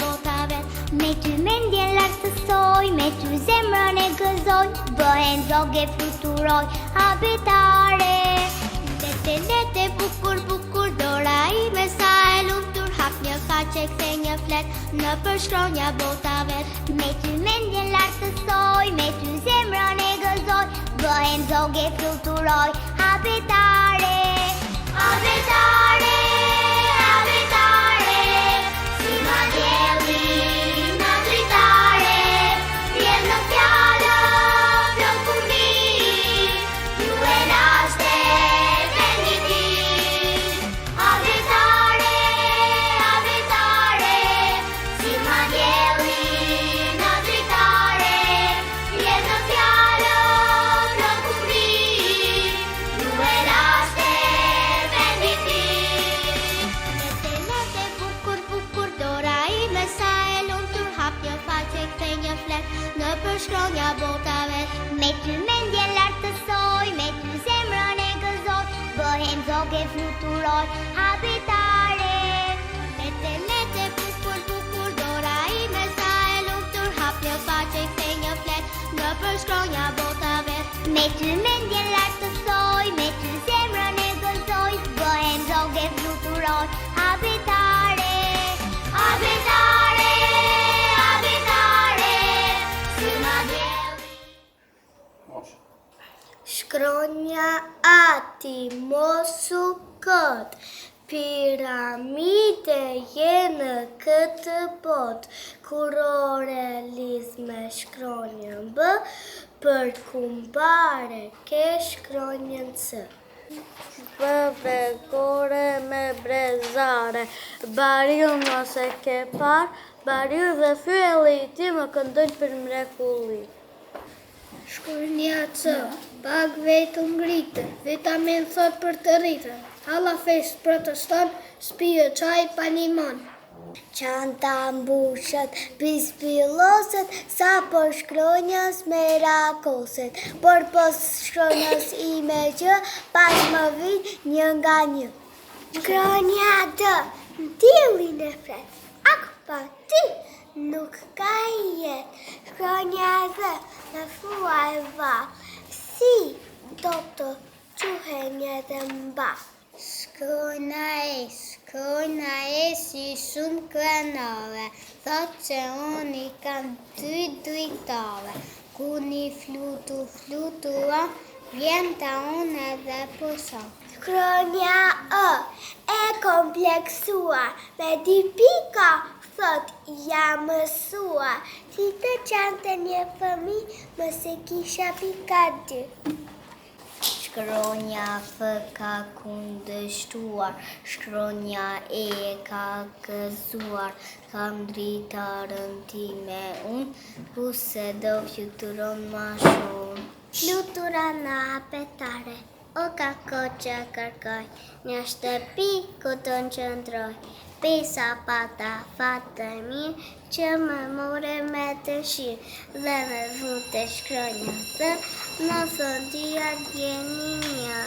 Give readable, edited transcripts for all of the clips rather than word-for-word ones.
bota vet. Me ty mendjen lartësoj, me ty zemrën e gëzoj, bëhen zogë fluturoj, habitare. Lete bukur bukur, dora ime sa e lumtur, hap një faqe kthe një flet, në përshkronja bota vet. Me ty mendjen lartësoj, me ty zemrën e gëzoj, bëhen zogë fluturoj, habitare. Habitare, habitare, si ma dielli në dritare, vjen në fjallë plot kurmi, ju e laste venditi. Habitare, habitare, si ma dielli në dritare, vjen në fjallë plot kurmi, ju e laste venditi. Lete bukur bukur, dora ime sa e lumtur, hap një faqe kthe një flet, në përshkronja bota vet. Me ty mendjen lartësoj, me ty zemrën e gëzoj, bëhem zogë fluturoj, habitare. Lete bukur bukur, dora ime sa e lumtur, hap një faqe kthe një flet, në përshkronja bota vet. Me ty mendjen lartësoj, me ty zemrën e gëzoj, bëhem zogë fluturoj, habitare. Habitare, habitare, si ma dielli. Shkronja ati mosu kët, piramide je në këtë bot, kurore lidh me shkronjën B, për kumbare ke shkronjën C. Bëvegore me brezare, bariu mos e ke par, bariu dhe fyelli i ti më këndojnë për mrekulli. Shkronja C, bag vetë ngritën, vitamin thot për të rritën, hala fest proteston, spijë qaj pa limon. Qanta mbushet, pispiloset, sa për shkronjës me rakoset, por pos shkronjës ime që pas më vit një nga një. Shkronja D, diellin e fret, ak pa ti nuk ka jet. Shkronja D, në fua e va, si do të quhen edhe mba. Shkronja e si shumë krenove, thot që unë i kam ty dritove, ku një flutua, vjen ta unë edhe puson. Shkronja e kompleksuar, me 2 pika, thot jam mësuar, si të qante një fëmi, mëse kisha pika 2. Shkronja F ka kundështuar, shkronja E ka gëzuar, kam dritarën time unë, ku se do fluturon ma shumë. Flutura në apetare, o ka ko që kërkoj, një shtëpi ku të në qëndroj, pesa pata fatë mirë, që më more me të shirë, dhe me vute shkronja të, në thondia gjeni një.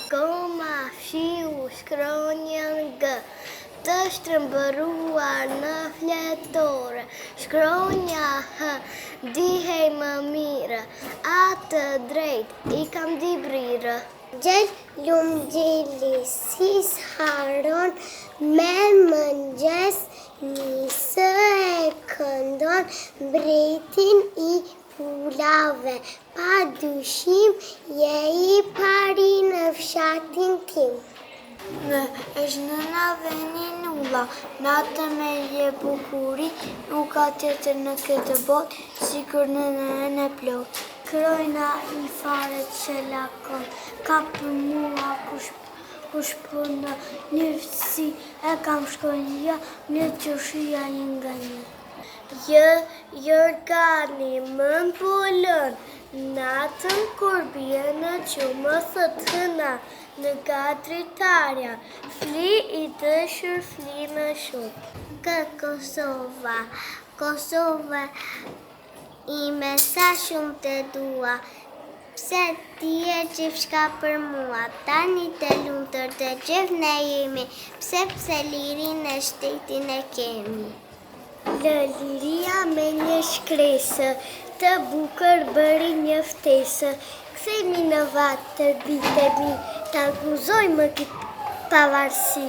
Goma shiu shkronjën G, të shtrëmbëruar në fletore, shkronja H, dihej më mirë, atë drejt, i kam 2 brirë. Gjell lumë gjeli, si s'haron, me mëngjes, nisë e këndon, mbretin i pulave, pa dyshim, je i pari në fshatin tim. Në është nëna venin ulla, natë me je bukuri, nuk ka tjetër në këtë bot, si kur nëna në plot. Krojna i fare që lakon, ka për mua kush për në njëftësi, e kam shkronja, një qëshia i nga një. Jërgani më mpullën, natën kur bje në që më thët hëna, në gatritarja, fli i dëshur fli më shumë. Kë Kosova, ime sa shumë të dua, pse ti e gjithçka për mua, tani të lumtur të gjithë ne jemi, pse lirin e shtetin e kemi. Liria me një shkresë, të bukër bëri një ftesë. Kthejmi në vatë të bitemi, ta guzojmë këtë pavarësi.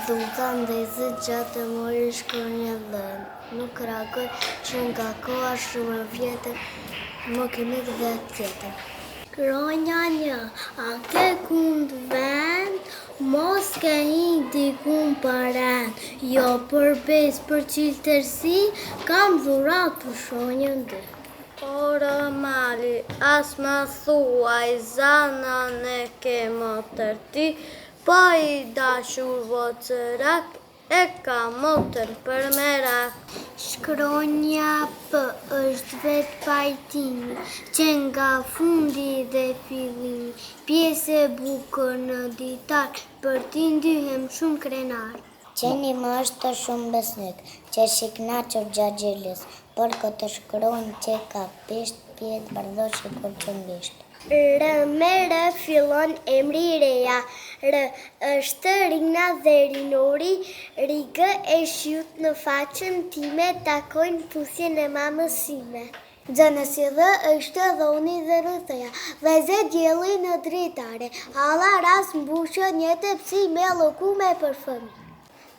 Dhuka ndezë gjatë mori shkronja dhënë, nuk rakoj që nga koha shumë vjetër, më kemi dhe tjetër. Shkronja një, a ke kund vend, mos ke hi dikun përren, jo për bes për qiltërsi, kam dhurat për shonjën dhe. Ora mali, as më thuaj, zana ne ke më tërti, pa i dashur vocërak, e ka motër për merak. Shkronja P është vetë pajtimi, që nga fundi dhe fillimi, pjesë e bukër në ditar, për ti ndyhem shumë krenar. Qeni më është të shumë besnik, që shikna që gjagjelis, për këtë shkronjë që ka pisht, pjetë bërdo shikur që mbisht. R me R fillon emri reja, R është Rina dhe Rinori, Rigë e shjut në faqën time, takojnë pusjen e mamësime. Gjënësi dhe është dhoni dhe rëthëja, veze djeli në dritare, hala ras mbushë një tepsi me lëkume për fëmi.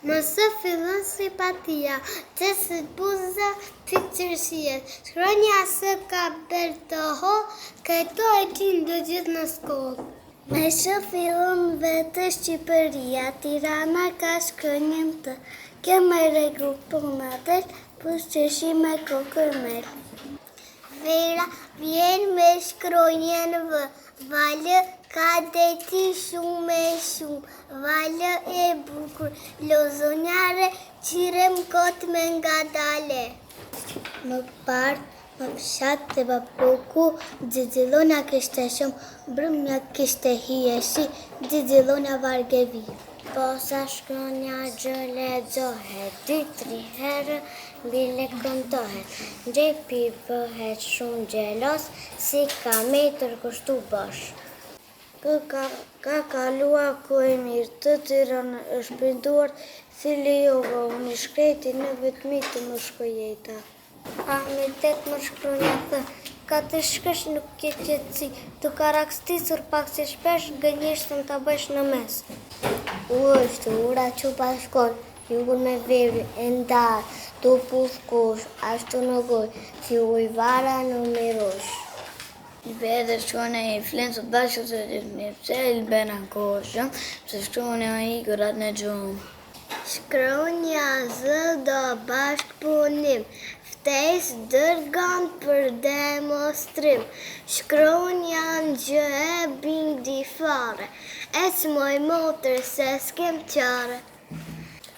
Mësë fillon simpatia, që së buza të qërshiet, shkronja së ka bërë të ho, këto e qindë gjithë në shkollë. Me shë fillon vetë Shqipëria, Tirana ka shkronjën të, kemë regrupon atër, plus qëshi me kokërmel. Vera vjen me shkronjën vë, valë ka deti shumë e shumë, valë e bukur, lozonjare, qirem kot me nga dale. Më parë, më fshat të baboku, Gjigjelona kishte shumë, brëmja kishte hieshi, Gjigjelona vargevi. Posa shkronja gjë lexohet, 2-3 herë bile këntohet, gjepi bëhet shumë gjelos, si ka metër kushtu bosh. Ka kalua kohë mirë, të Tiranë është pinduar, thili jova, unë shkreti në vetëmi të më shkojeta. Me tek më shkronja thë, ka të shkësh nuk ke qëtësi, të ka rakstisur pak si shpesh, gënjeshtë të bësh në mes. U është ura që pashkon, jugur me veri, e ndarë, të puthkush, ashtu në goj, si ujvara në mirosh. I bedhe shkronja i flenë së bashkë të gjithë, pse i lbena koshëm, se shkronja i kërat në gjumë. Shkronja zë do bashkë punim, ftejs dërgan për demonstrim. Shkronja në gjë e bindi fare, e s'moj motër se s'kem qare.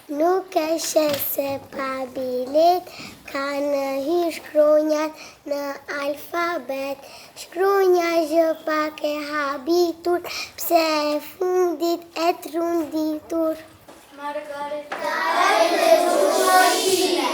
Nuk e se pa bilet, ka në hi shkronjat në alfabet. Shkronja gjë pak e habitur, pse e fundit e trunditur. Margareta e shumojime,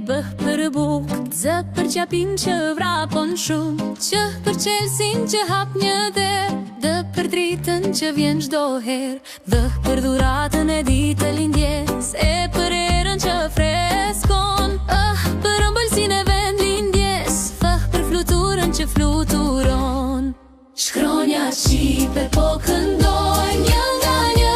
bëh për buk, zë për qapin që vrapon shumë, që për qelsin që hap një der, dë për dritën që vjen çdo her, dhe për dhuratën e ditë lindjes, e për erën që freskon, për ëmbëlsin e vend lindjes, për fluturën që fluturon. Shkronja shqipe po këndojmë, një nga një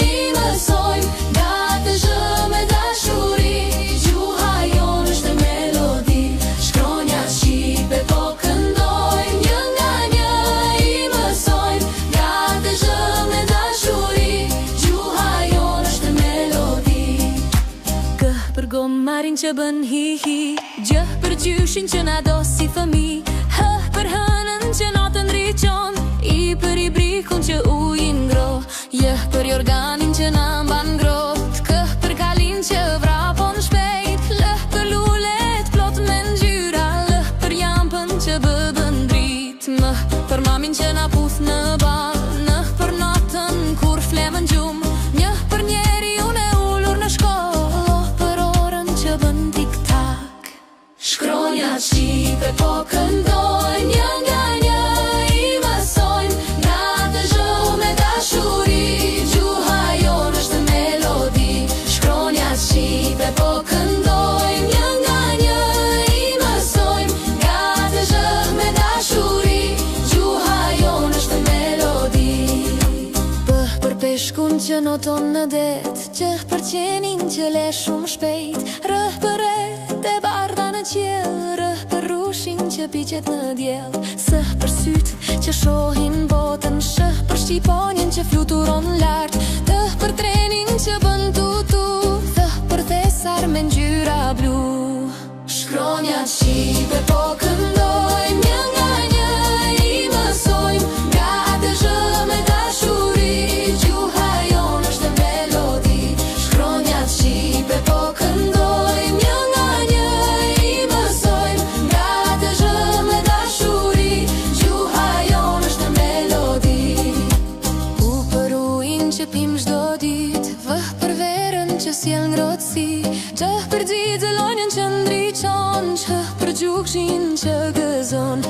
i mësojmë, nga të zhë me dashuri, gjuha jonë është melodi. Shkronja shqipe po këndojmë, një nga një i mësojmë, nga të zhë me dashuri, gjuha jonë është melodi. Gë për gomarin që bën hi-hi, gjë për gjyshin që na do si fëmi, hë për hënën që natën rriqon, i për i brikun që uj organin që na mban ngrohtë, këh për kalin që vrapon shpejt, lëh për lulet plot me ngjyra, lëh për jampën që bëbën dritë, mëh për mamin që na puth në ball, nëh për natën kur flemën gjumë, njëh për njeri unë e ullur në shkollë, oh për orën që bën tik-tak. Shkronjat shqipe po këndojnë, një nga një i mësojnë, nga të zhë me dashuri, gjuha jonë është melodi. Shkronjat shqipe po këndojnë, një nga një i mësojnë, nga të zhë me dashuri, gjuha jonë është melodi. Bëh për peshkun që noton në det, qëh për qenin që le shumë shpejt, rëh për e bardha në qiell, rëh për rushin që piqet në diell, sëh për syt që shohin botën, shëh për shqiponjen që fluturon lart, tëh për trenin që bën tutu, thëh për thesar me ngjyra blu. Shkronjat shqipe po këndojnë, një nga një i mësojnë, nga të zhë me dashuri, gjuha jonë është melodi. Shkronjat shqipe po këndojnë, një nga një i mësojnë, nga të zhë me dashuri, gjuha jonë është melodi. U për ujin që pim çdo ditë, vëh për verën që sjell ngrohtësi, qëh për xixëllonjën që ndriçon, qëh për gjukshin që gëzon.